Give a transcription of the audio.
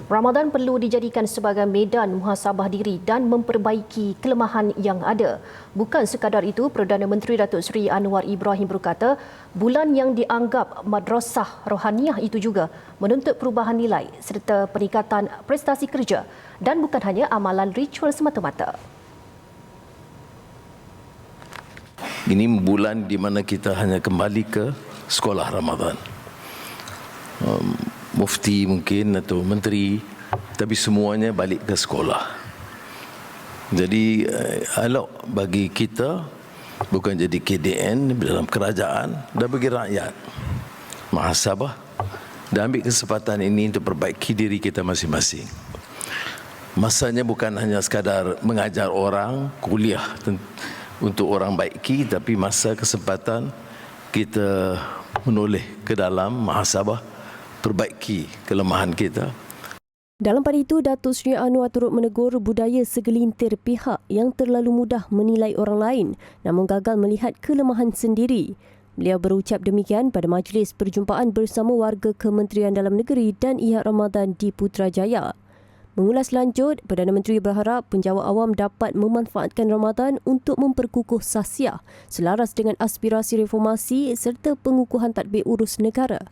Ramadan perlu dijadikan sebagai medan muhasabah diri dan memperbaiki kelemahan yang ada. Bukan sekadar itu, Perdana Menteri Datuk Seri Anwar Ibrahim berkata, bulan yang dianggap madrasah rohaniah itu juga menuntut perubahan nilai serta peningkatan prestasi kerja dan bukan hanya amalan ritual semata-mata. Ini bulan di mana kita hanya kembali ke sekolah Ramadan. Mufti mungkin atau menteri, tapi semuanya balik ke sekolah. Jadi elok bagi kita bukan jadi KDN dalam kerajaan, dan bagi rakyat muhasabah dan ambil kesempatan ini untuk perbaiki diri kita masing-masing. Masanya bukan hanya sekadar mengajar orang kuliah untuk orang baiki, tapi masa kesempatan kita menoleh ke dalam muhasabah, perbaiki kelemahan kita. Dalam pada itu, Datuk Seri Anwar turut menegur budaya segelintir pihak yang terlalu mudah menilai orang lain namun gagal melihat kelemahan sendiri. Beliau berucap demikian pada majlis perjumpaan bersama warga Kementerian Dalam Negeri dan Ihad Ramadan di Putrajaya. Mengulas lanjut, Perdana Menteri berharap penjawat awam dapat memanfaatkan Ramadan untuk memperkukuh sasiah selaras dengan aspirasi reformasi serta pengukuhan tadbir urus negara.